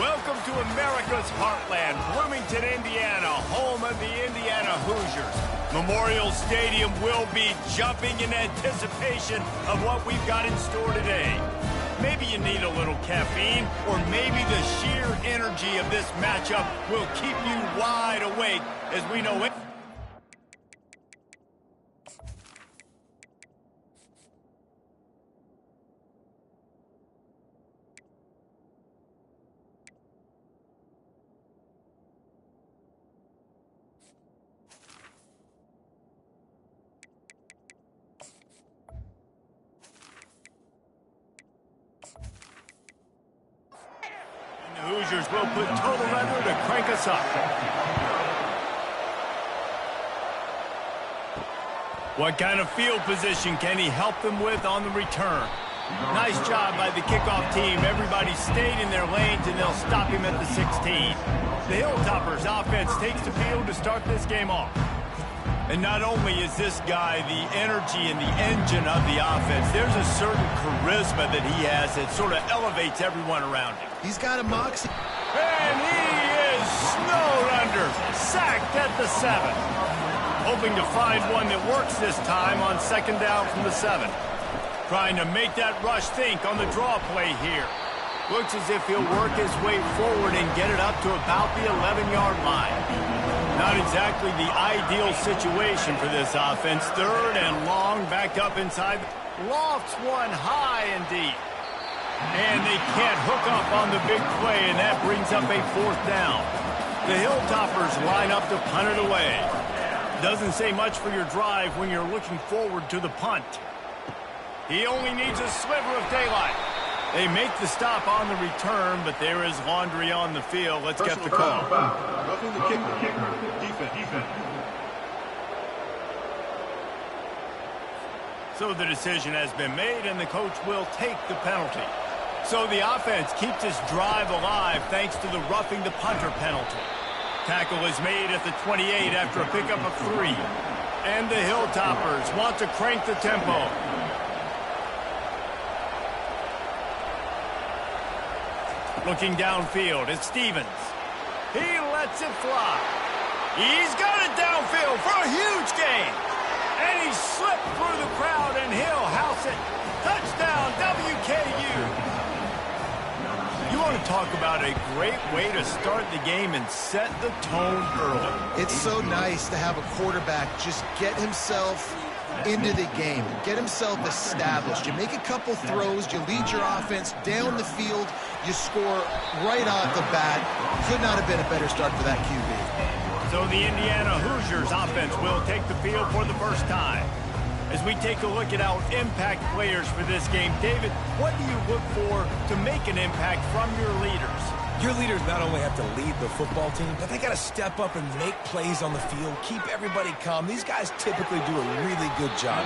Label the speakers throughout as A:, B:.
A: Welcome to America's heartland, Bloomington, Indiana, home of the Indiana Hoosiers. Memorial Stadium will be jumping in anticipation of what we've got in store today. Maybe you need a little caffeine, or maybe the sheer energy of this matchup will keep you wide awake, as we know it. The Hoosiers will put total leather to crank us up. What kind of field position can he help them with on the return? Nice job by the kickoff team. Everybody stayed in their lanes, and they'll stop him at the 16. The Hilltoppers offense takes the field to start this game off. And not only is this guy the energy and the engine of the offense, there's a certain charisma that he has that sort of elevates everyone around him.
B: He's got a moxie.
A: And he is snowed under, sacked at the 7. Hoping to find one that works this time on second down from the 7. Trying to make that rush think on the draw play here. Looks as if he'll work his way forward and get it up to about the 11-yard line. Not exactly the ideal situation for this offense. Third and long, backed up inside. Lofts one high and deep. And they can't hook up on the big play, and that brings up a 4th down. The Hilltoppers line up to punt it away. Doesn't say much for your drive when you're looking forward to the punt. He only needs a sliver of daylight. They make the stop on the return, but there is laundry on the field. Let's get the call.
C: Roughing the kicker. Defense.
A: So the decision has been made, and the coach will take the penalty. So the offense keeps this drive alive thanks to the roughing the punter penalty. Tackle is made at the 28 after a pickup of 3. And the Hilltoppers want to crank the tempo. Looking downfield, it's Stevens. He lets it fly. He's got it downfield for a huge gain. And he slipped through the crowd, and he'll house it. Touchdown, WKU. You want to talk about a great way to start the game and set the tone early.
B: It's so nice to have a quarterback just get himself into the game, get himself established. You make a couple throws, you lead your offense down the field, you score right off the bat. Could not have been a better start for that QB.
A: So the Indiana Hoosiers offense will take the field for the first time. As we take a look at our impact players for this game, David, what do you look for to make an impact from your leaders?
D: Your leaders not only have to lead the football team, but they got to step up and make plays on the field, keep everybody calm. These guys typically do a really good job.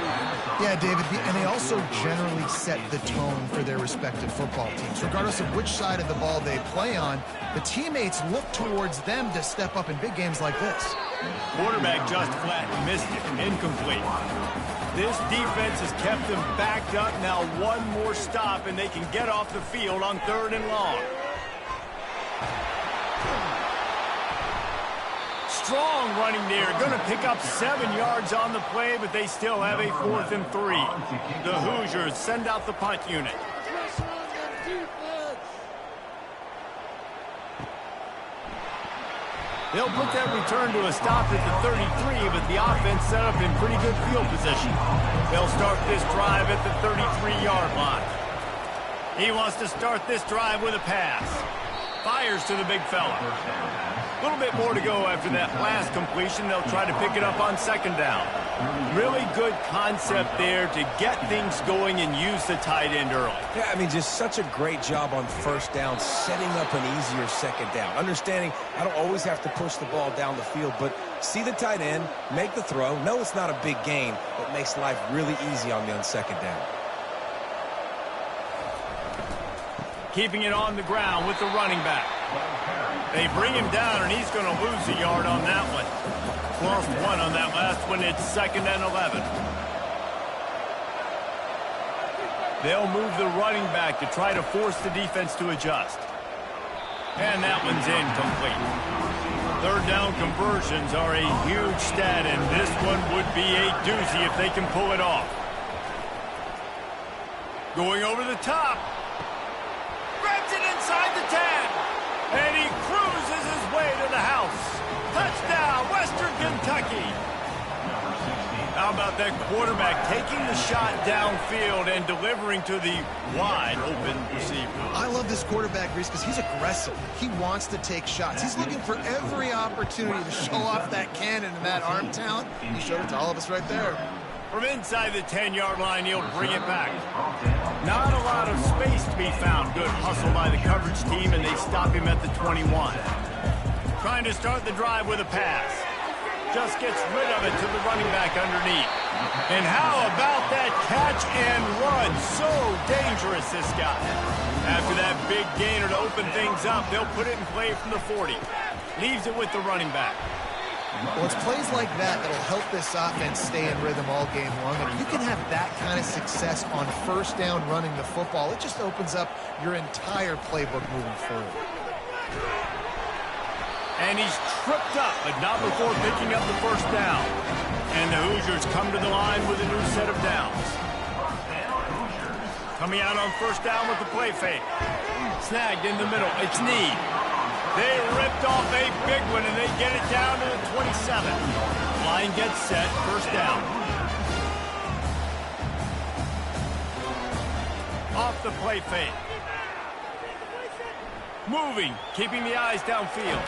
B: Yeah, David, and they also generally set the tone for their respective football teams. Regardless of which side of the ball they play on, the teammates look towards them to step up in big games like this.
A: Quarterback just flat missed it. Incomplete. This defense has kept them backed up. Now one more stop, and they can get off the field on 3rd and long. Strong running there. Going to pick up 7 yards on the play, but they still have a 4th and 3. The Hoosiers send out the punt unit. They'll put that return to a stop at the 33, but the offense set up in pretty good field position. They'll start this drive at the 33-yard line. He wants to start this drive with a pass. Fires to the big fella. A little bit more to go after that last completion. They'll try to pick it up on 2nd down. Really good concept there to get things going and use the tight end early.
D: Yeah, I mean, just such a great job on 1st down, setting up an easier 2nd down. Understanding I don't always have to push the ball down the field, but see the tight end, make the throw. No, it's not a big gain, but makes life really easy on me on 2nd down.
A: Keeping it on the ground with the running back. They bring him down, and he's going to lose a yard on that one. Lost 1 on that last one. It's 2nd and 11. They'll move the running back to try to force the defense to adjust. And that one's incomplete. Third down conversions are a huge stat, and this one would be a doozy if they can pull it off. Going over the top. Grabs it inside the 10. And he cruises his way to the house. Touchdown, Western Kentucky. How about that quarterback taking the shot downfield and delivering to the wide-open receiver?
B: I love this quarterback, Reese, because he's aggressive. He wants to take shots. He's looking for every opportunity to show off that cannon and that arm talent. He showed it to all of us right there.
A: From inside the 10-yard line, he'll bring it back. Not a lot of space to be found. Good hustle by the coverage team, and they stop him at the 21. Trying to start the drive with a pass. Just gets rid of it to the running back underneath. And how about that catch and run? So dangerous, this guy. After that big gainer to open things up, they'll put it in play from the 40. Leaves it with the running back.
B: Well, it's plays like that that'll help this offense stay in rhythm all game long. If you can have that kind of success on first down running the football, it just opens up your entire playbook moving forward.
A: And he's tripped up, but not before picking up the first down. And the Hoosiers come to the line with a new set of downs. Coming out on first down with the play fake. Snagged in the middle. It's Need. They ripped off a big one, and they get it down to the 27. Line gets set. First down. Off the play fake. Moving, keeping the eyes downfield.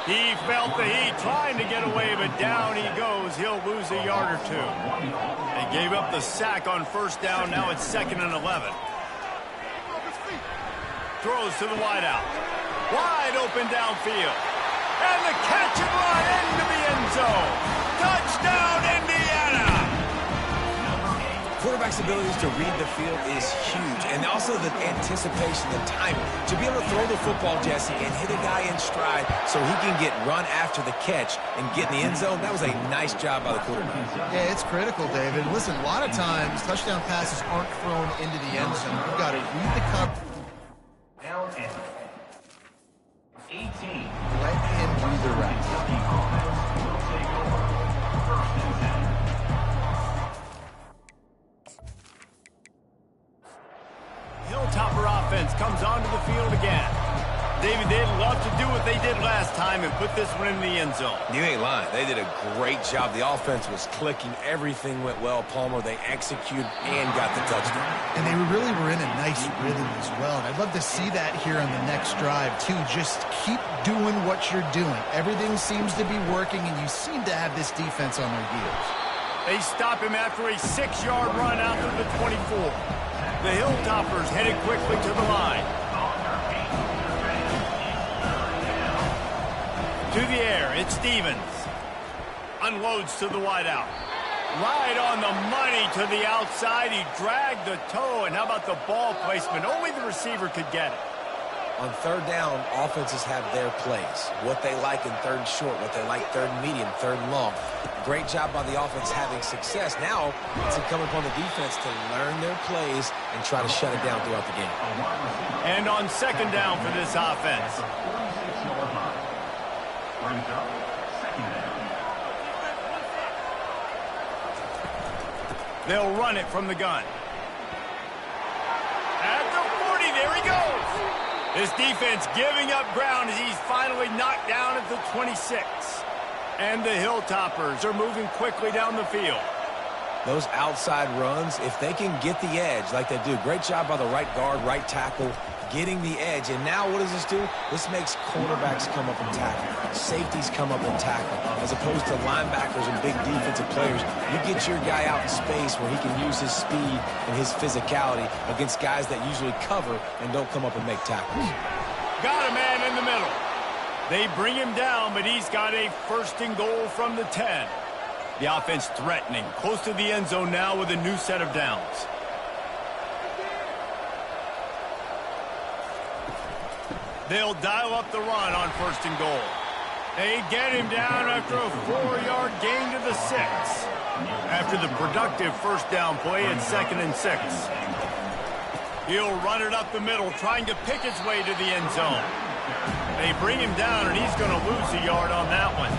A: He felt the heat, trying to get away, but down he goes. He'll lose a yard or two. They gave up the sack on first down. Now it's 2nd and 11. Throws to the wideout. Wide open downfield. And the catch and run into the end zone. Touchdown, Indiana!
D: Quarterback's abilities to read the field is huge, and also the anticipation, the timing. To be able to throw the football, Jesse, and hit a guy in stride so he can get run after the catch and get in the end zone, that was a nice job by the quarterback.
B: Yeah, it's critical, David. Listen, a lot of times touchdown passes aren't thrown into the end zone. You've got to read the coverage.
E: Down and 18.
B: Let him do the rest.
A: Hilltopper offense comes onto the field again. David, they'd love to do what they did last time and put this one in the end zone.
D: You ain't lying. They did a great job. The offense was clicking. Everything went well. Palmer, they executed and got the touchdown.
B: And they really were in a nice rhythm as well. And I'd love to see that here on the next drive, too. Just keep doing what you're doing. Everything seems to be working, and you seem to have this defense on their heels.
A: They stop him after a 6-yard run out to the 24. The Hilltoppers headed quickly to the line. To the air, it's Stevens. Unloads to the wideout. Right on the money to the outside. He dragged the toe, and how about the ball placement? Only the receiver could get it.
D: On third down, offenses have their plays. What they like in third and short, what they like third and medium, third and long. Great job by the offense having success. Now it's incumbent upon the defense to learn their plays and try to shut it down throughout the game.
A: And on second down for this offense. They'll run it from the gun. At the 40, there he goes. This defense giving up ground as he's finally knocked down at the 26. And the Hilltoppers are moving quickly down the field.
D: Those outside runs, if they can get the edge like they do, great job by the right guard, right tackle, getting the edge. And now what does this do? This makes cornerbacks come up and tackle. Safeties come up and tackle. As opposed to linebackers and big defensive players, you get your guy out in space where he can use his speed and his physicality against guys that usually cover and don't come up and make tackles.
A: Got a man in the middle. They bring him down, but he's got a 1st and goal from the 10. The offense threatening, close to the end zone now with a new set of downs. They'll dial up the run on 1st and goal. They get him down after a 4-yard gain to the 6. After the productive first down play at 2nd and 6. He'll run it up the middle, trying to pick its way to the end zone. They bring him down, and he's going to lose a yard on that one.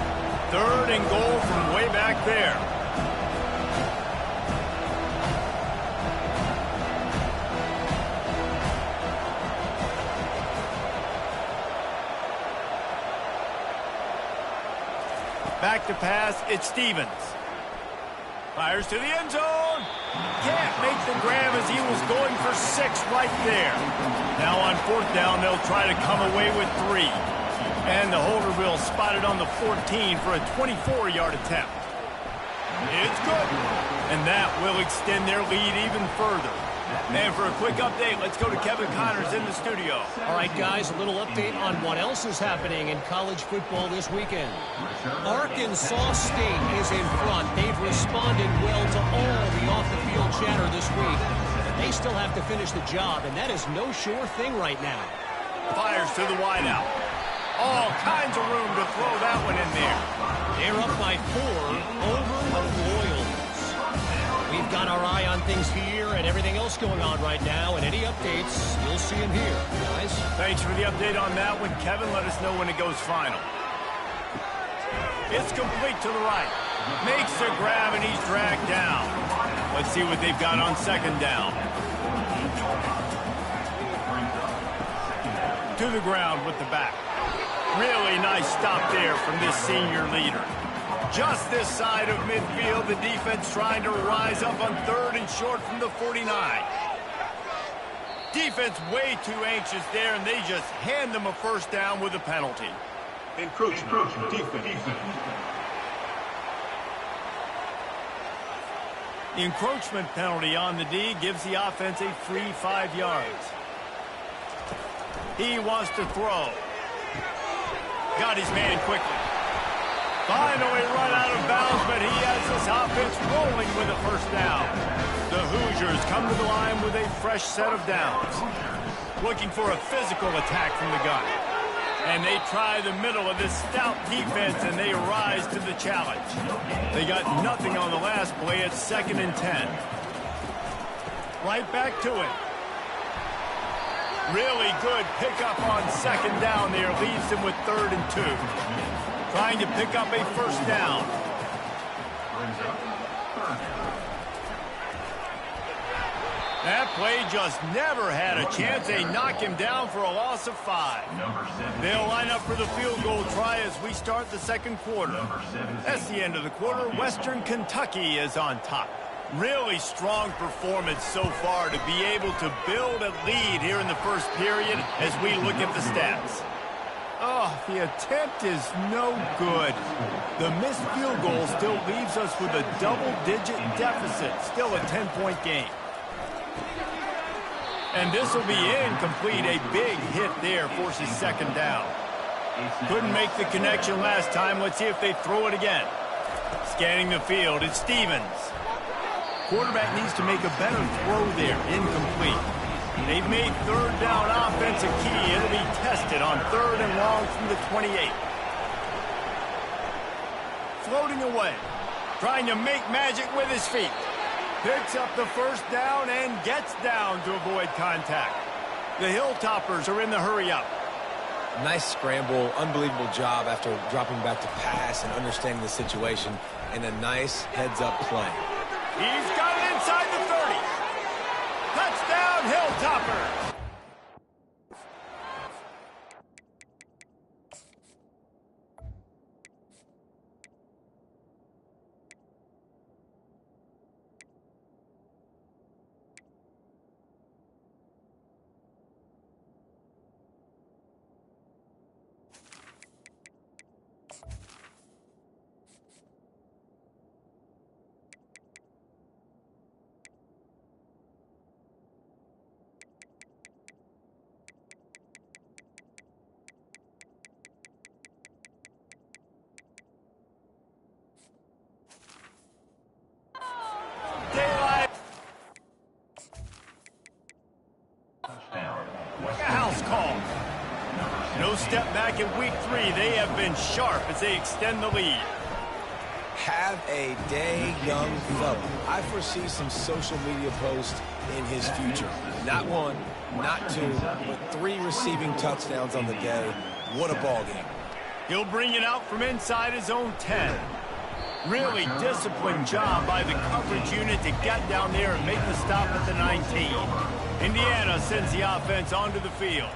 A: 3rd and goal from way back there. Back to pass, it's Stevens. Fires to the end zone. Can't make the grab as he was going for 6 right there. Now on 4th down, they'll try to come away with 3. And the holder will spot it on the 14 for a 24-yard attempt. It's good. And that will extend their lead even further. And for a quick update, let's go to Kevin Connors in the studio.
F: All right, guys, a little update on what else is happening in college football this weekend. Arkansas State is in front. They've responded well to all the off-the-field chatter this week. But they still have to finish the job, and that is no sure thing right now.
A: Fires to the wideout. All kinds of room to throw that one in there.
F: They're up by 4 over the Royals. We've got our eye on things here and everything else going on right now, and any updates, you'll see them here, guys.
A: Thanks for the update on that one, Kevin. Let us know when it goes final. It's complete to the right. Makes the grab, and he's dragged down. Let's see what they've got on 2nd down. To the ground with the back. Really nice stop there from this senior leader. Just this side of midfield, the defense trying to rise up on 3rd and short from the 49. Defense way too anxious there, and they just hand them a 1st down with a penalty.
C: Encroachment. Defense.
A: The encroachment penalty on the D gives the offense a free 5 yards. He wants to throw. Got his man quickly. Finally run out of bounds, but he has this offense rolling with a 1st down. The Hoosiers come to the line with a fresh set of downs. Looking for a physical attack from the gun. And they try the middle of this stout defense, and they rise to the challenge. They got nothing on the last play. It's 2nd and 10. Right back to it. Really good pickup on 2nd down there. Leaves them with 3rd and 2. Trying to pick up a 1st down. That play just never had a chance. They knock him down for a loss of 5. They'll line up for the field goal try as we start the 2nd quarter. That's the end of the quarter. Western Kentucky is on top. Really strong performance so far to be able to build a lead here in the 1st period as we look at the stats. Oh, the attempt is no good. The missed field goal still leaves us with a double-digit deficit. Still a 10-point game. And this will be incomplete. A big hit there forces 2nd down. Couldn't make the connection last time. Let's see if they throw it again. Scanning the field, it's Stevens. Quarterback needs to make a better throw there. Incomplete. They've made 3rd down offense a key. It'll be tested on 3rd and long from the 28. Floating away. Trying to make magic with his feet. Picks up the 1st down and gets down to avoid contact. The Hilltoppers are in the hurry-up.
D: Nice scramble, unbelievable job after dropping back to pass and understanding the situation, and a nice heads-up play.
A: He's got it inside the 30. Touchdown, Hilltoppers. No step back in week 3. They have been sharp as they extend the lead.
D: Have a day, young fella. I foresee some social media posts in his future. Not one, not two, but 3 receiving touchdowns on the day. What a ball game.
A: He'll bring it out from inside his own 10. Really disciplined job by the coverage unit to get down there and make the stop at the 19. Indiana sends the offense onto the field.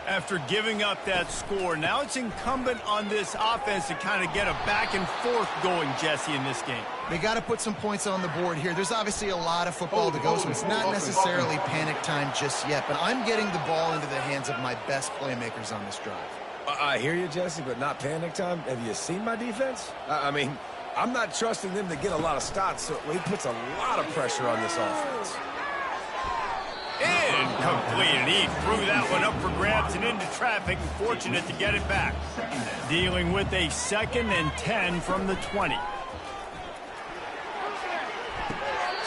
A: After giving up that score, now it's incumbent on this offense to kind of get a back and forth going, Jesse, in this game.
B: They got to put some points on the board here. There's obviously a lot of football to go, so it's not necessarily panic time just yet, but I'm getting the ball into the hands of my best playmakers on this drive.
D: I hear you, Jesse, but not panic time. Have you seen my defense? I mean, I'm not trusting them to get a lot of stops, so he puts a lot of pressure on this offense.
A: Incomplete, and he threw that one up for grabs and into traffic, and fortunate to get it back. Dealing with a 2nd and 10 from the 20.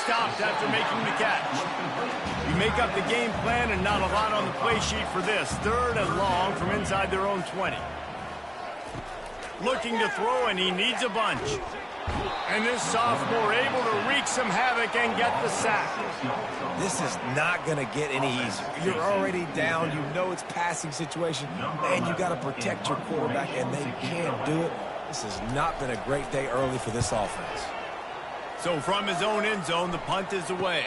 A: Stopped after making the catch. You make up the game plan and not a lot on the play sheet for this. 3rd and long from inside their own 20. Looking to throw, and he needs a bunch. And this sophomore able to wreak some havoc and get the sack.
D: This is not going to get any easier. You're already down. You know it's passing situation, and you got to protect your quarterback, and they can't do it. This has not been a great day early for this offense.
A: So from his own end zone, the punt is away.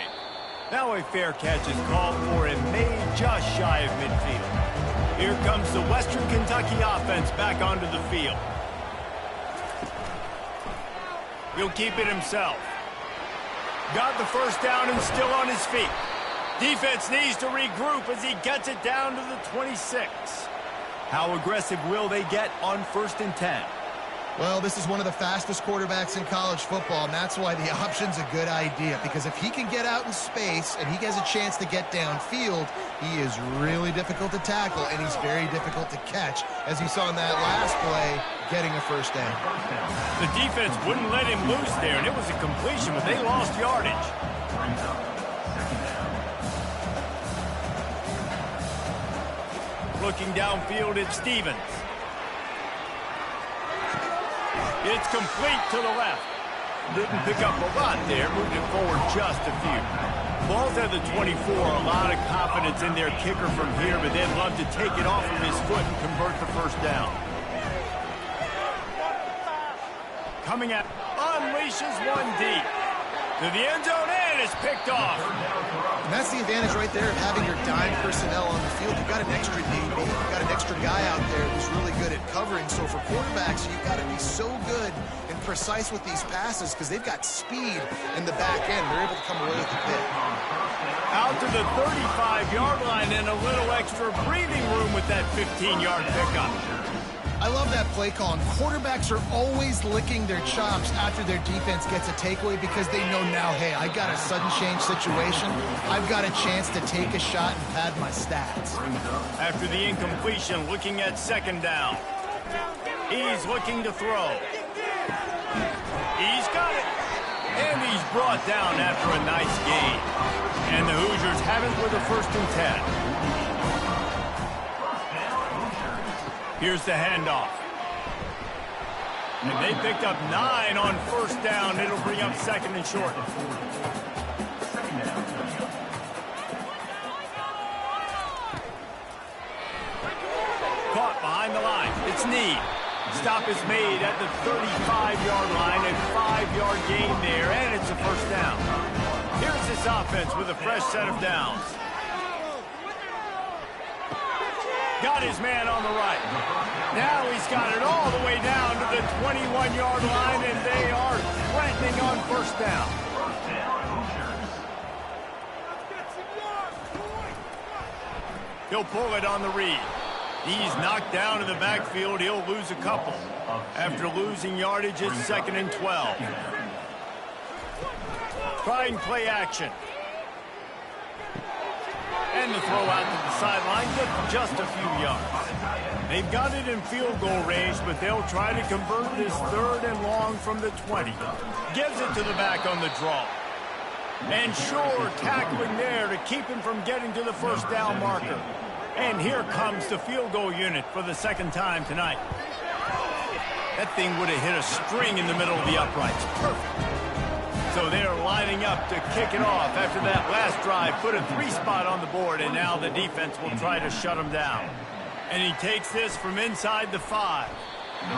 A: Now a fair catch is called for and made just shy of midfield. Here comes the Western Kentucky offense back onto the field. He'll keep it himself. Got the first down and still on his feet. Defense needs to regroup as he gets it down to the 26. How aggressive will they get on 1st and 10?
B: Well, this is one of the fastest quarterbacks in college football, and that's why the option's a good idea, because if he can get out in space and he has a chance to get downfield, he is really difficult to tackle, and he's very difficult to catch, as you saw in that last play, getting a first down.
A: The defense wouldn't let him loose there, and it was a completion, but they lost yardage. Looking downfield at Stevens. It's complete to the left. Didn't pick up a lot there, moved it forward just a few. Ball's at the 24, a lot of confidence in their kicker from here, but they'd love to take it off of his foot and convert the first down. Coming out, unleashes one deep. To the end zone, and it's picked off.
B: And that's the advantage right there of having your dime personnel on the field. You've got an extra DB. You've got an extra guy out there who's really good at covering. So for quarterbacks, you've got to be so good and precise with these passes because they've got speed in the back end. They're able to come away with the pick.
A: Out to the 35-yard line and a little extra breathing room with that 15-yard pickup.
B: I love that play call, and quarterbacks are always licking their chops after their defense gets a takeaway because they know now, hey, I got a sudden change situation. I've got a chance to take a shot and pad my stats.
A: After the incompletion, looking at 2nd down. He's looking to throw. He's got it. And he's brought down after a nice gain. And the Hoosiers have it with a 1st and 10. Here's the handoff. And they picked up 9 on 1st down. It'll bring up 2nd and short. Caught behind the line. It's Need. Stop is made at the 35-yard line. A 5-yard gain there, and it's a 1st down. Here's this offense with a fresh set of downs. Got his man on the right. Now he's got it all the way down to the 21-yard line, and they are threatening on 1st down. He'll pull it on the read. He's knocked down in the backfield. He'll lose a couple. After losing yardage, it's 2nd and 12. Trying play action. And the throw out to the sideline, just a few yards. They've got it in field goal range, but they'll try to convert this 3rd and long from the 20. Gives it to the back on the draw. And sure, tackling there to keep him from getting to the 1st down marker. And here comes the field goal unit for the 2nd time tonight. That thing would have hit a string in the middle of the uprights. Perfect. So they're lining up to kick it off after that last drive. Put a 3-spot on the board, and now the defense will try to shut them down. And he takes this from inside the 5.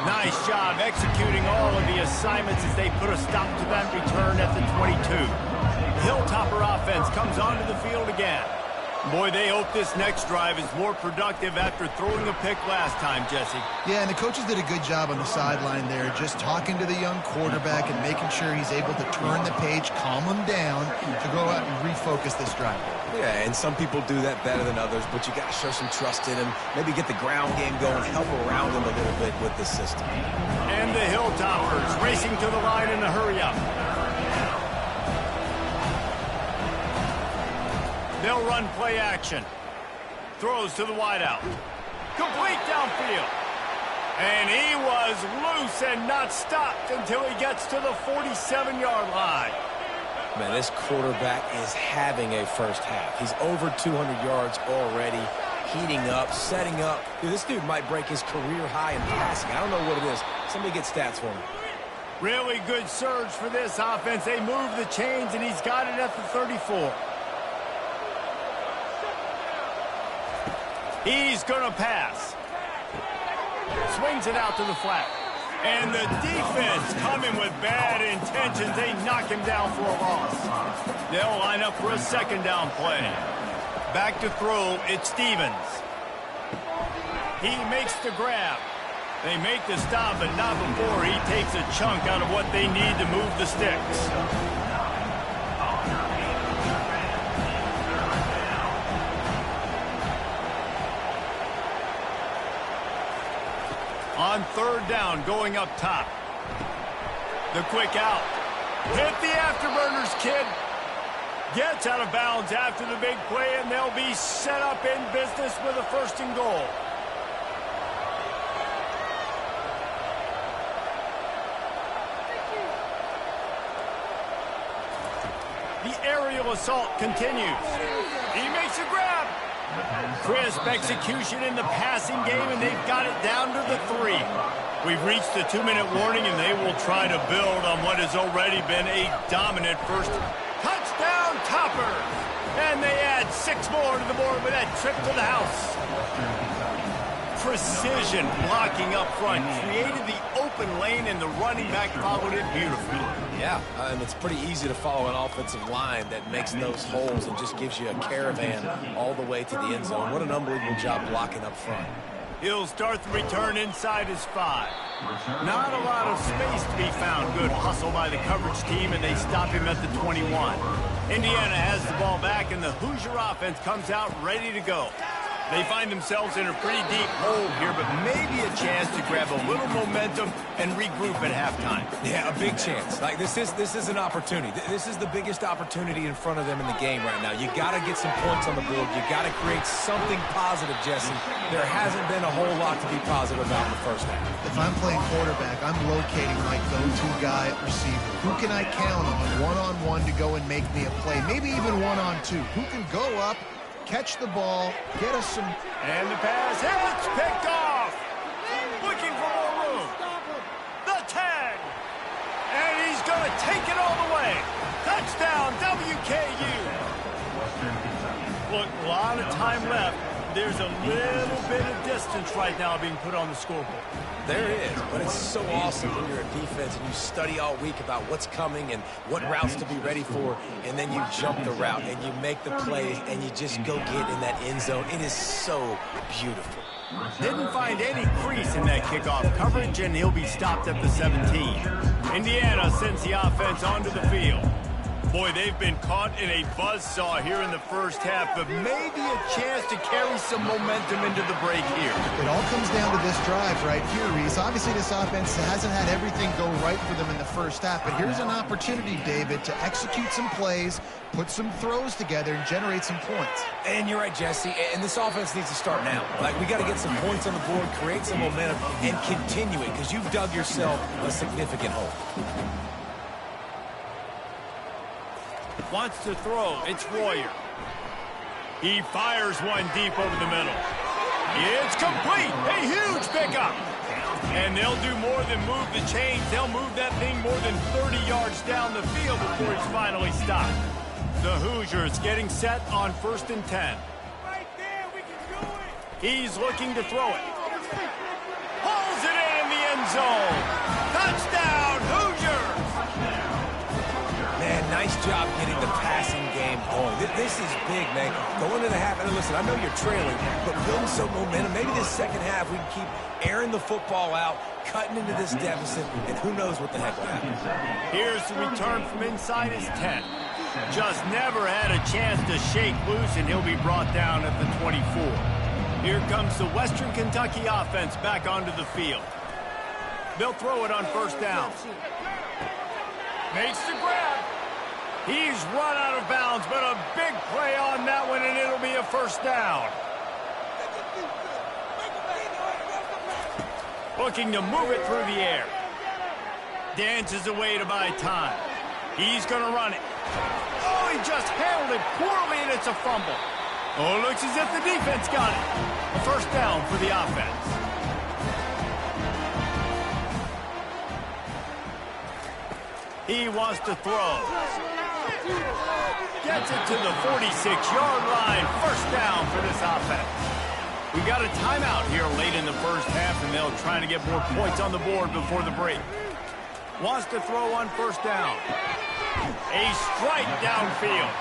A: Nice job executing all of the assignments as they put a stop to that return at the 22. Hilltopper offense comes onto the field again. Boy, they hope this next drive is more productive after throwing a pick last time, Jesse.
B: Yeah, and the coaches did a good job on the sideline there, just talking to the young quarterback and making sure he's able to turn the page, calm him down, to go out and refocus this drive.
D: Yeah, and some people do that better than others, but you got to show some trust in him. Maybe get the ground game going, help around him a little bit with the system.
A: And the Hilltoppers racing to the line in a hurry-up. They'll run play action. Throws to the wideout. Complete downfield. And he was loose and not stopped until he gets to the 47-yard line.
D: Man, this quarterback is having a first half. He's over 200 yards already, heating up, setting up. Dude, this dude might break his career high in passing. I don't know what it is. Somebody get stats for me.
A: Really good surge for this offense. They move the chains, and he's got it at the 34. He's going to pass. Swings it out to the flat. And the defense coming with bad intentions. They knock him down for a loss. They'll line up for a second down play. Back to throw, it's Stevens. He makes the grab. They make the stop, but not before he takes a chunk out of what they need to move the sticks. On third down, going up top. The quick out. Hit the afterburners, kid. Gets out of bounds after the big play, and they'll be set up in business with a 1st and goal. The aerial assault continues. He makes a grab. Crisp execution in the passing game, and they've got it down to the 3. We've reached the 2-minute warning, and they will try to build on what has already been a dominant first. Touchdown, Toppers! And they add 6 more to the board with that trip to the house. Precision blocking up front created the open lane, and the running back followed it beautifully.
D: Yeah, and it's pretty easy to follow an offensive line that makes those holes and just gives you a caravan all the way to the end zone. What an unbelievable job blocking up front.
A: He'll start the return inside his 5. Not a lot of space to be found. Good hustle by the coverage team, and they stop him at the 21. Indiana has the ball back, and the Hoosier offense comes out ready to go. They find themselves in a pretty deep hole here, but maybe a chance to grab a little momentum and regroup at halftime.
D: Yeah, a big chance. Like, this is an opportunity. This is the biggest opportunity in front of them in the game right now. You got to get some points on the board. You got to create something positive, Jesse. There hasn't been a whole lot to be positive about in the first half.
B: If I'm playing quarterback, I'm locating my go-to guy at receiver. Who can I count on one-on-one to go and make me a play? Maybe even one-on-two. Who can go up, catch the ball, get us some...
A: And the pass hits, picked off. Looking for more room. The tag. And he's going to take it all the way. Touchdown, WKU. Look, a lot of time left. There's a little bit of distance right now being put on the scoreboard.
D: There is, but it's so awesome when you're a defense and you study all week about what's coming and what routes to be ready for, and then you jump the route and you make the play and you just go get in that end zone. It is so beautiful.
A: Didn't find any crease in that kickoff coverage, and he'll be stopped at the 17. Indiana sends the offense onto the field. Boy, they've been caught in a buzzsaw here in the first half, but maybe a chance to carry some momentum into the break here.
B: It all comes down to this drive right here, Reese. Obviously, this offense hasn't had everything go right for them in the first half, but here's an opportunity, David, to execute some plays, put some throws together, and generate some points.
D: And you're right, Jesse, and this offense needs to start now. Like, we got to get some points on the board, create some momentum, and continue it, because you've dug yourself a significant hole.
A: Wants to throw. It's Royer. He fires one deep over the middle. It's complete. A huge pickup. And they'll do more than move the chains. They'll move that thing more than 30 yards down the field before he's finally stopped. The Hoosiers getting set on 1st and 10.
C: Right there, we can do it.
A: He's looking to throw it. Pulls it in the end zone. Touchdown, Hoosiers!
D: Man, nice job getting the passing game going. This is big, man. Going into the half, and listen, I know you're trailing, but building some momentum. Maybe this second half we can keep airing the football out, cutting into this deficit, and who knows what the heck will happen.
A: Here's the return from inside his 10. Just never had a chance to shake loose, and he'll be brought down at the 24. Here comes the Western Kentucky offense back onto the field. They'll throw it on 1st down. Makes the grab. He's run out of bounds, but a big play on that one, and it'll be a 1st down. Looking to move it through the air. Dances away to buy time. He's going to run it. Oh, he just handled it poorly, and it's a fumble. Oh, looks as if the defense got it. A 1st down for the offense. He wants to throw. Gets it to the 46-yard line. 1st down for this offense. We got a timeout here late in the 1st half, and they'll try to get more points on the board before the break. Wants to throw on 1st down. A strike downfield.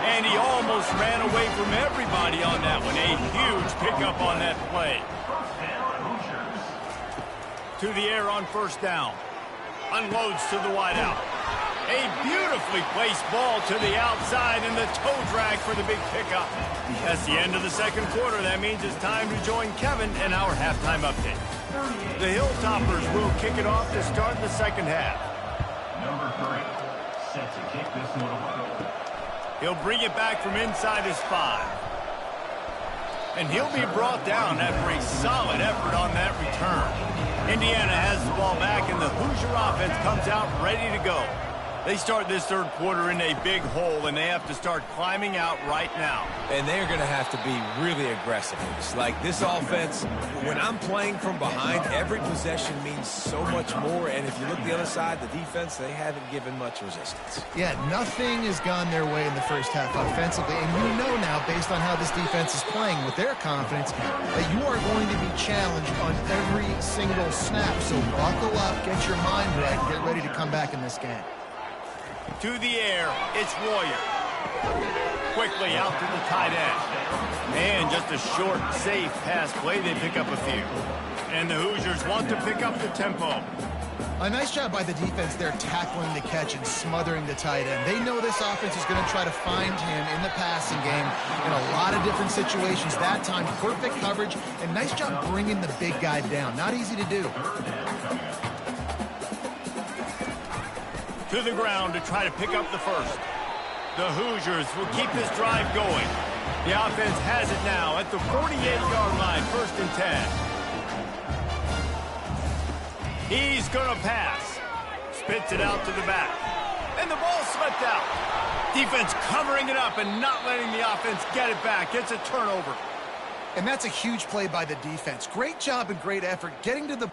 A: And he almost ran away from everybody on that one. A huge pickup on that play. To the air on 1st down. Unloads to the wideout. A beautifully placed ball to the outside, and the toe drag for the big pickup. That's the end of the 2nd quarter. That means it's time to join Kevin in our halftime update. The Hilltoppers will kick it off to start the 2nd half.
E: Number 3, set to kick this one away.
A: He'll bring it back from inside his 5. And he'll be brought down after a solid effort on that return. Indiana has the ball back, and the Hoosier offense comes out ready to go. They start this 3rd quarter in a big hole, and they have to start climbing out right now.
D: And they're going to have to be really aggressive. It's like this offense, when I'm playing from behind, every possession means so much more. And if you look the other side, the defense, they haven't given much resistance.
B: Yeah, nothing has gone their way in the 1st half offensively. And you know now, based on how this defense is playing with their confidence, that you are going to be challenged on every single snap. So buckle up, get your mind right, and get ready to come back in this game.
A: To the air, it's Royer. Quickly out to the tight end. And just a short, safe pass play. They pick up a few. And the Hoosiers want to pick up the tempo.
B: A nice job by the defense there tackling the catch and smothering the tight end. They know this offense is going to try to find him in the passing game in a lot of different situations. That time, perfect coverage, and nice job bringing the big guy down. Not easy to do.
A: To the ground to try to pick up the 1st. The Hoosiers will keep this drive going. The offense has it now at the 48-yard line, 1st and 10. He's going to pass. Spits it out to the back. And the ball slipped out. Defense covering it up and not letting the offense get it back. It's a turnover.
B: And that's a huge play by the defense. Great job and great effort getting to the...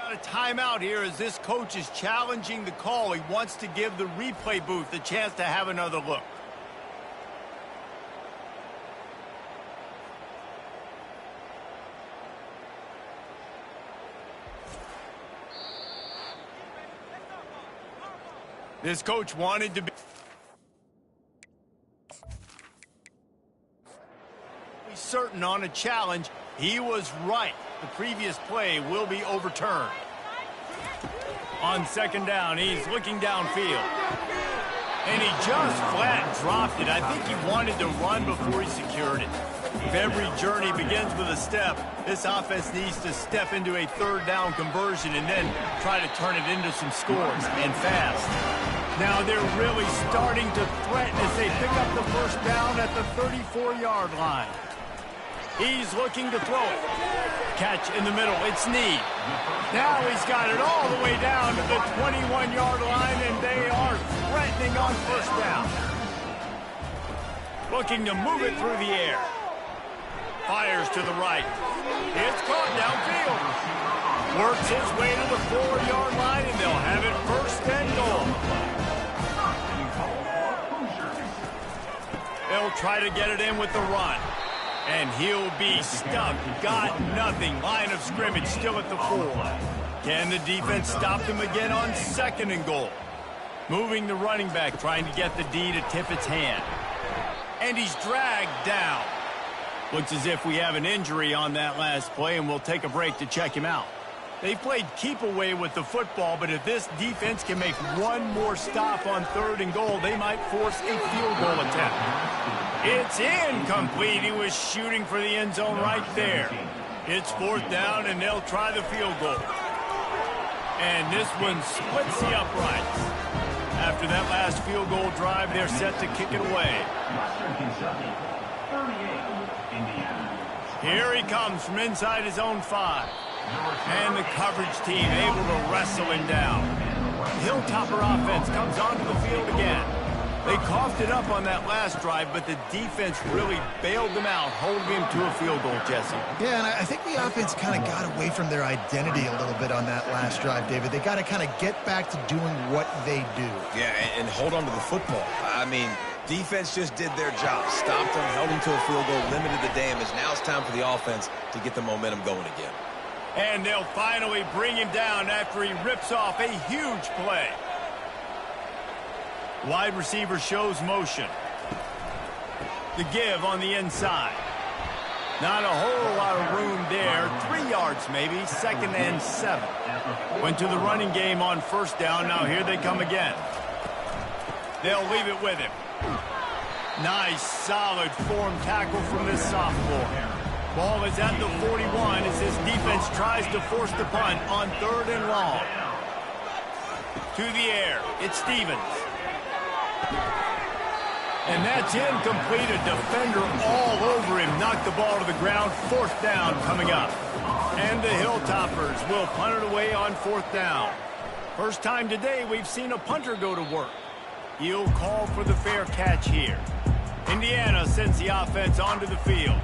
A: A timeout here as this coach is challenging the call. He wants to give the replay booth a chance to have another look. This coach wanted to be certain on a challenge. He was right. The previous play will be overturned. On 2nd down, he's looking downfield. And he just flat dropped it. I think he wanted to run before he secured it. If every journey begins with a step, this offense needs to step into a 3rd down conversion and then try to turn it into some scores, and fast. Now they're really starting to threaten as they pick up the 1st down at the 34-yard line. He's looking to throw it. Catch in the middle. It's Snead. Now he's got it all the way down to the 21-yard line, and they are threatening on 1st down. Looking to move it through the air. Fires to the right. It's caught downfield. Works his way to the 4-yard line, and they'll have it first and goal. They'll try to get it in with the run. And he'll be stuck. Got nothing. Line of scrimmage still at the 4. Can the defense stop them again on 2nd and goal? Moving the running back, trying to get the D to tip its hand. And he's dragged down. Looks as if we have an injury on that last play, and we'll take a break to check him out. They played keep away with the football, but if this defense can make one more stop on 3rd and goal, they might force a field goal attempt. It's incomplete. He was shooting for the end zone right there. It's 4th down, and they'll try the field goal. And this one splits the uprights. After that last field goal drive, they're set to kick it away. Here he comes from inside his own 5. And the coverage team able to wrestle him down. Hilltopper offense comes onto the field again. They coughed it up on that last drive, but the defense really bailed them out, holding him to a field goal, Jesse.
B: Yeah, and I think the offense kind of got away from their identity a little bit on that last drive, David. They got to kind of get back to doing what they do.
D: Yeah, and hold on to the football. I mean, defense just did their job. Stopped them, held them to a field goal, limited the damage. Now it's time for the offense to get the momentum going again.
A: And they'll finally bring him down after he rips off a huge play. Wide receiver shows motion. The give on the inside. Not a whole lot of room there. 3 yards maybe. 2nd and 7. Went to the running game on 1st down. Now here they come again. They'll leave it with him. Nice, solid form tackle from this sophomore. Ball is at the 41 as this defense tries to force the punt on 3rd and long. To the air. It's Stevens. And that's incomplete. A defender all over him. Knocked the ball to the ground. 4th down coming up. And the Hilltoppers will punt it away on 4th down. First time today we've seen a punter go to work. He'll call for the fair catch here. Indiana sends the offense onto the field.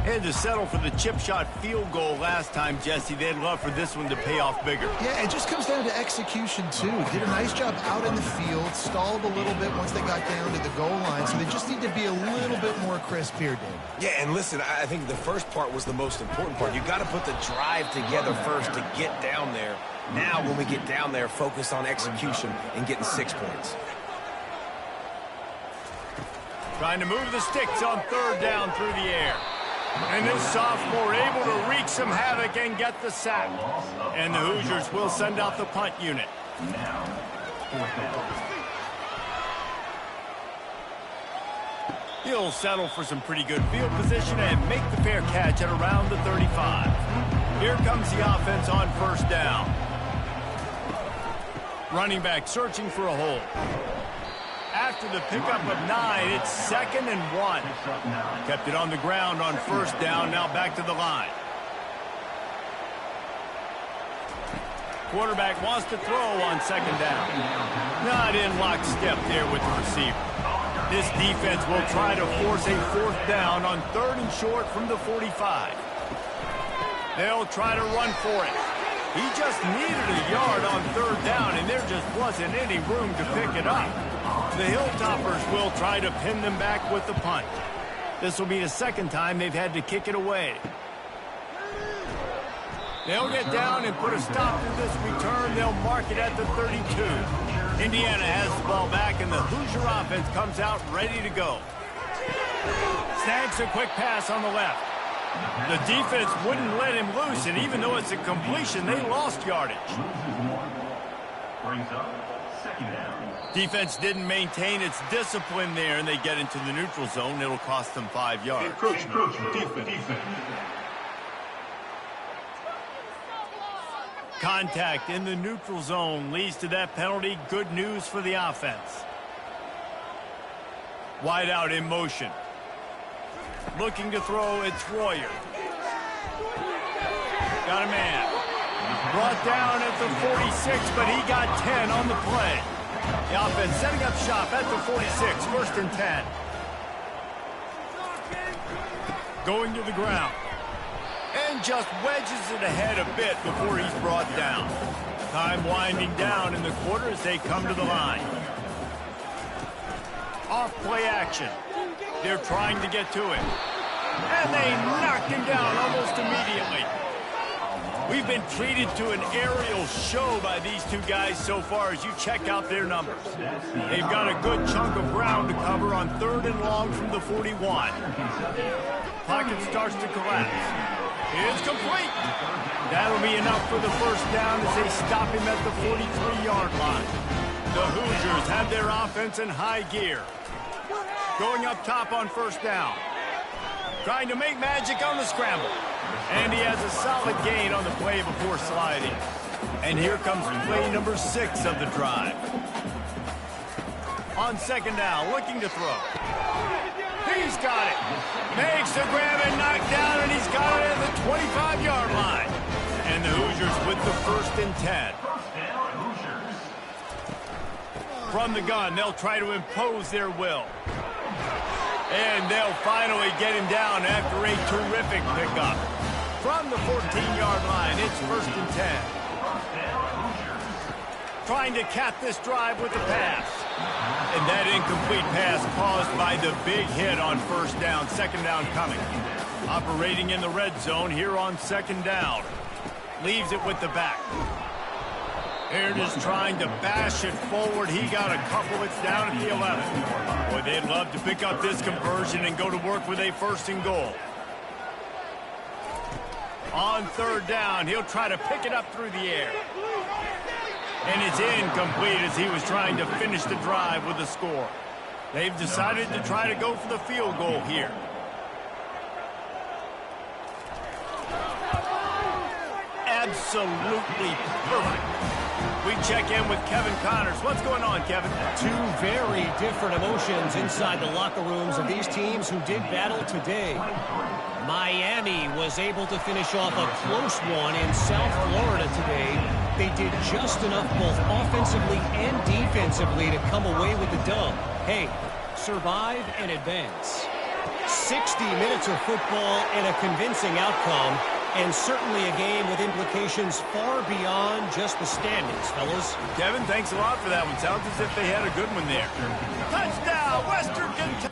A: Had to settle for the chip shot field goal last time, Jesse. They'd love for this one to pay off bigger.
B: Yeah, it just comes down to execution, too. Did a nice job out in the field, stalled a little bit once they got down to the goal line, so they just need to be a little bit more crisp here, Dave.
D: Yeah, and listen, I think the first part was the most important part. You got to put the drive together first to get down there. Now, when we get down there, focus on execution and getting 6 points.
A: Trying to move the sticks on 3rd down through the air. And this sophomore able to wreak some havoc and get the sack. And the Hoosiers will send out the punt unit. He'll settle for some pretty good field position and make the fair catch at around the 35. Here comes the offense on 1st down. Running back searching for a hole. After the pickup of 9, it's 2nd and 1. Kept it on the ground on 1st down, now back to the line. Quarterback wants to throw on 2nd down. Not in lockstep there with the receiver. This defense will try to force a 4th down on 3rd and short from the 45. They'll try to run for it. He just needed a yard on 3rd down, and there just wasn't any room to pick it up. The Hilltoppers will try to pin them back with the punt. This will be the 2nd time they've had to kick it away. They'll get down and put a stop to this return. They'll mark it at the 32. Indiana has the ball back, and the Hoosier offense comes out ready to go. Snags a quick pass on the left. The defense wouldn't let him loose, and even though it's a completion, they lost yardage. Defense didn't maintain its discipline there, and they get into the neutral zone. It'll cost them 5 yards. Contact in the neutral zone leads to that penalty. Good news for the offense. Wide out in motion. Looking to throw, it's Royer. Got a man. Brought down at the 46, but he got 10 on the play. The offense setting up shop at the 46, 1st and 10. going to the ground. And just wedges it ahead a bit before he's brought down. Time winding down in the quarter as they come to the line. Off play action. They're trying to get to it. And they knocked him down almost immediately. We've been treated to an aerial show by these two guys so far as you check out their numbers. They've got a good chunk of ground to cover on 3rd and long from the 41. Pocket starts to collapse. It's complete. That'll be enough for the first down as they stop him at the 43-yard line. The Hoosiers have their offense in high gear. Going up top on first down. Trying to make magic on the scramble. And he has a solid gain on the play before sliding. And here comes play number 6 of the drive. On second down, looking to throw. He's got it. Makes the grab and knock down, and he's got it at the 25-yard line. And the Hoosiers with the 1st and 10. From the gun, they'll try to impose their will. And they'll finally get him down after a terrific pickup. From the 14-yard line, it's 1st and 10. Trying to cap this drive with the pass. And that incomplete pass caused by the big hit on first down, second down coming. Operating in the red zone here on second down. Leaves it with the back. Aaron is trying to bash it forward. He got a couple. It's down at the 11. Boy, they'd love to pick up this conversion and go to work with a 1st and goal. On 3rd down, he'll try to pick it up through the air. And it's incomplete as he was trying to finish the drive with a score. They've decided to try to go for the field goal here. Absolutely perfect. We check in with Kevin Connors. What's going on, Kevin?
F: Two very different emotions inside the locker rooms of these teams who did battle today. Miami was able to finish off a close one in South Florida today. They did just enough both offensively and defensively to come away with the dub. Hey, survive and advance. 60 minutes of football and a convincing outcome, and certainly a game with implications far beyond just the standings, fellas.
A: Kevin, thanks a lot for that one. Sounds as if they had a good one there. Touchdown, Western Kentucky.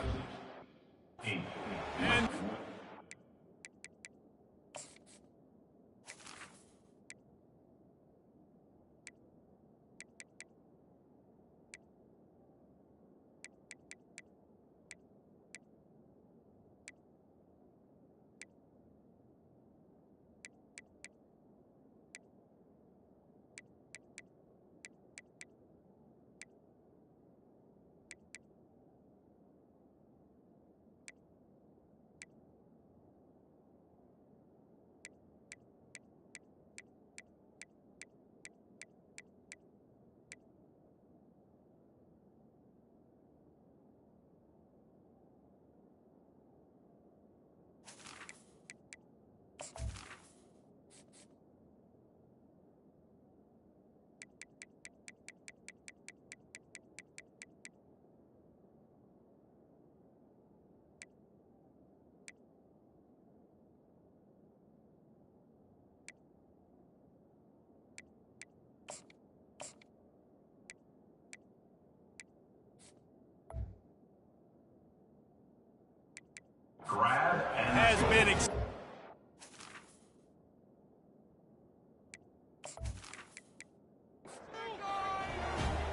A: And has been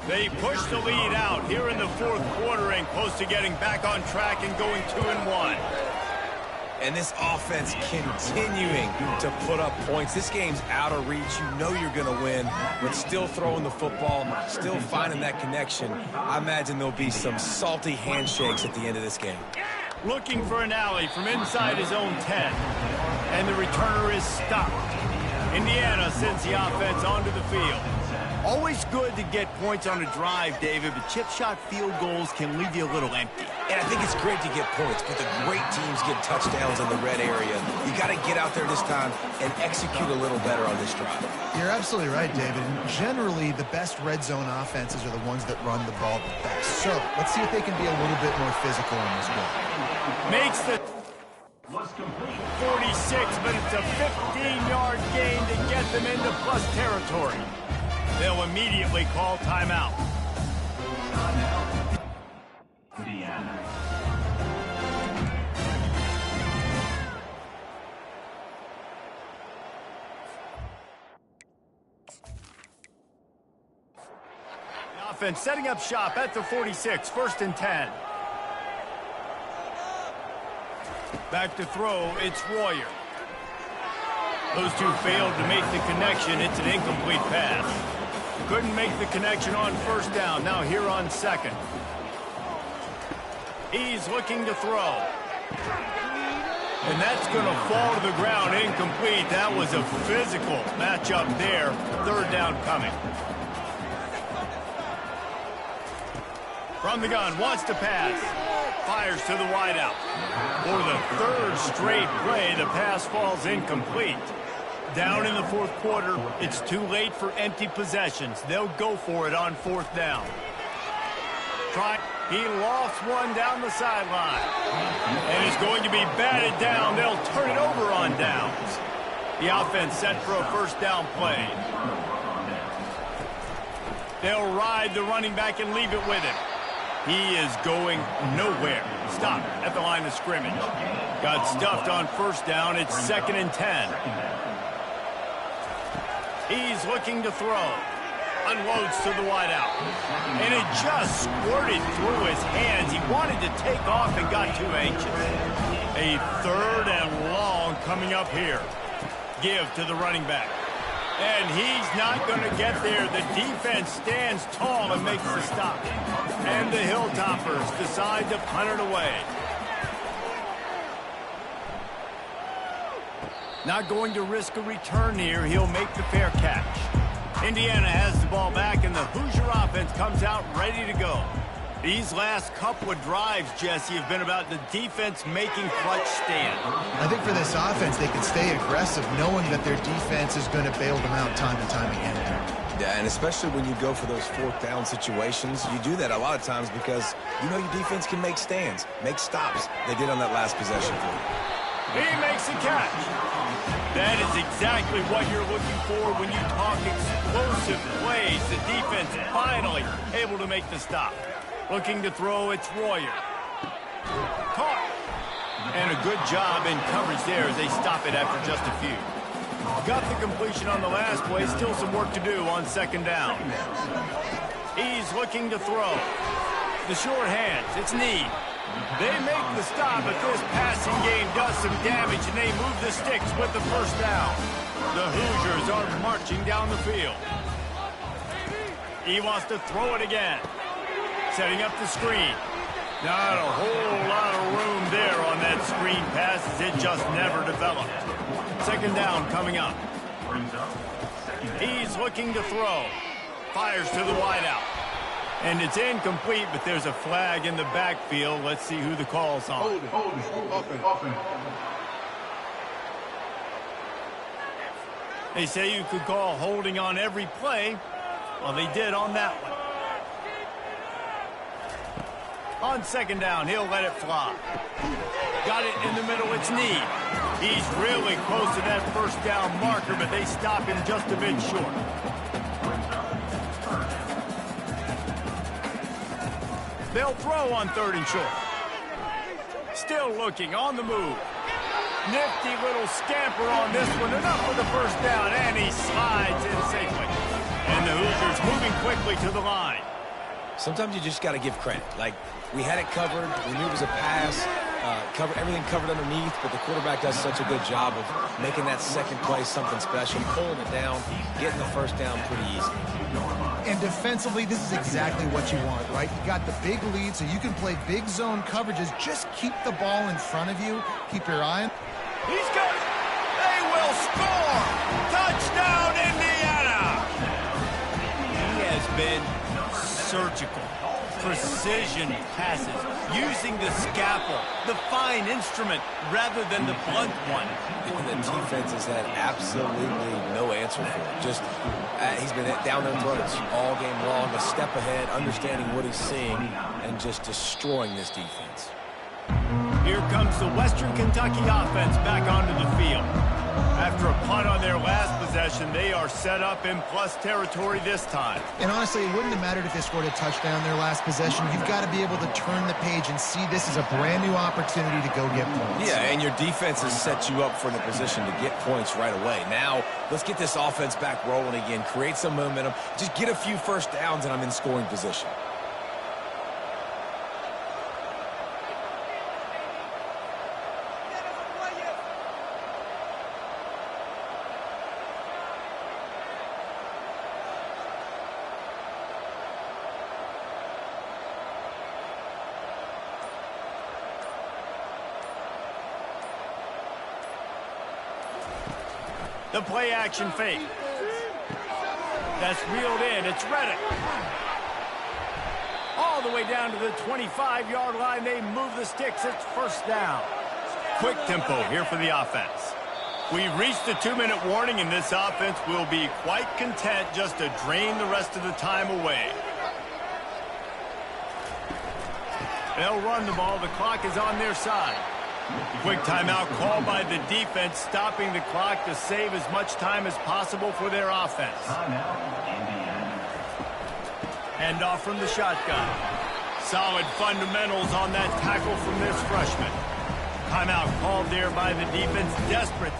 A: they push the lead out here in the 4th quarter and close to getting back on track and going 2-1.
D: And this offense continuing to put up points. This game's out of reach. You know you're going to win, but still throwing the football, still finding that connection. I imagine there'll be some salty handshakes at the end of this game.
A: Looking for an alley from inside his own 10. And the returner is stopped. Indiana sends the offense onto the field. Always good to get points on a drive, David, but chip shot field goals can leave you a little empty.
D: And I think it's great to get points, but the great teams get touchdowns in the red area. You got to get out there this time and execute a little better on this drive.
B: You're absolutely right, David. And generally, the best red zone offenses are the ones that run the ball the best. So let's see if they can be a little bit more physical in this one.
A: Makes the 46, but it's a 15-yard gain to get them into plus territory. They'll immediately call timeout.
E: Indiana.
A: The offense setting up shop at the 46, 1st and 10. Back to throw, it's Royer. Those two failed to make the connection. It's an incomplete pass. Couldn't make the connection on 1st down. Now here on 2nd. He's looking to throw. And that's going to fall to the ground incomplete. That was a physical matchup there. 3rd down coming. From the gun, wants to pass. Fires to the wideout. For the 3rd straight play, the pass falls incomplete. Down in the 4th quarter, it's too late for empty possessions. They'll go for it on 4th down. He lofts one down the sideline. And is going to be batted down. They'll turn it over on downs. The offense set for a 1st down play. They'll ride the running back and leave it with him. He is going nowhere. Stop at the line of scrimmage. Got stuffed on 1st down. It's 2nd and 10. He's looking to throw. Unloads to the wideout. And it just squirted through his hands. He wanted to take off and got too anxious. A 3rd and long coming up here. Give to the running back. And he's not going to get there. The defense stands tall and makes the stop. And the Hilltoppers decide to punt it away. Not going to risk a return here. He'll make the fair catch. Indiana has the ball back, and the Hoosier offense comes out ready to go. These last couple of drives, Jesse, have been about the defense making clutch stand.
B: I think for this offense, they can stay aggressive knowing that their defense is going to bail them out time and time again.
D: Yeah, and especially when you go for those 4th down situations, you do that a lot of times because you know your defense can make stands, make stops. They did on that last possession for you.
A: He makes a catch. That is exactly what you're looking for when you talk explosive plays. The defense finally able to make the stop. Looking to throw, it's Royer. Caught. And a good job in coverage there as they stop it after just a few. Got the completion on the last play. Still some work to do on 2nd down. He's looking to throw. The short hands, it's Need. They make the stop, but this passing game does some damage, and they move the sticks with the 1st down. The Hoosiers are marching down the field. He wants to throw it again. Setting up the screen. Not a whole lot of room there on that screen pass, as it just never developed. 2nd down coming up. He's looking to throw. Fires to the wideout. And it's incomplete, but there's a flag in the backfield. Let's see who the call's on. They say you could call holding on every play. Well, they did on that one. On 2nd down, he'll let it fly. Got it in the middle, it's Need. He's really close to that 1st down marker, but they stop him just a bit short. They'll throw on 3rd and short. Still looking on the move. Nifty little scamper on this one. Enough for the 1st down, and he slides in safely. And the Hoosiers moving quickly to the line.
D: Sometimes you just got to give credit. Like, we had it covered. We knew it was a pass. Everything covered underneath, but the quarterback does such a good job of making that 2nd play something special, pulling it down, getting the 1st down pretty easy.
B: And defensively, this is exactly what you want, right? You got the big lead, so you can play big zone coverages. Just keep the ball in front of you. Keep your eye on.
A: He's got it. They will score. Touchdown, Indiana. He has been surgical. Precision passes, using the scalpel, the fine instrument, rather than the blunt one.
D: And the defense has had absolutely no answer for it. Just, he's been down their throats all game long, a step ahead, understanding what he's seeing, and just destroying this defense.
A: Here comes the Western Kentucky offense back onto the field. After a punt on their last possession, they are set up in plus territory this time.
B: And honestly, it wouldn't have mattered if they scored a touchdown their last possession. You've got to be able to turn the page and see this as a brand new opportunity to go get points.
D: Yeah, and your defense has set you up for the position to get points right away. Now, let's get this offense back rolling again, create some momentum, just get a few first downs, and I'm in scoring position.
A: The play action fake. That's reeled in. It's Reddick. All the way down to the 25-yard line. They move the sticks. It's first down. Quick tempo here for the offense. We've reached the 2-minute warning, and this offense will be quite content just to drain the rest of the time away. They'll run the ball. The clock is on their side. Quick timeout called by the defense, stopping the clock to save as much time as possible for their offense. Hand off from the shotgun. Solid fundamentals on that tackle from this freshman. Timeout called there by the defense, desperate.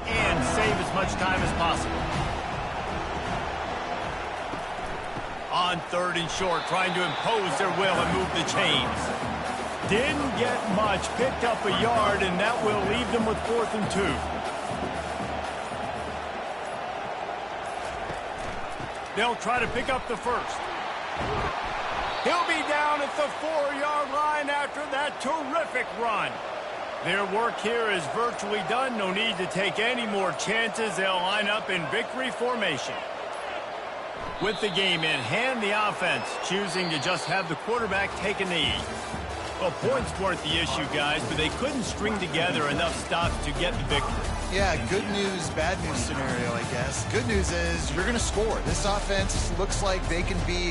A: And save as much time as possible. On 3rd and short, trying to impose their will and move the chains. Didn't get much, picked up a yard, and that will leave them with 4th and 2. They'll try to pick up the first. He'll be down at the 4-yard line after that terrific run. Their work here is virtually done. No need to take any more chances. They'll line up in victory formation. With the game in hand, the offense choosing to just have the quarterback take a knee. Well, points weren't the issue, guys, but they couldn't string together enough stops to get the victory.
B: Yeah, good news, bad news scenario, I guess. Good news is you're going to score. This offense looks like they can be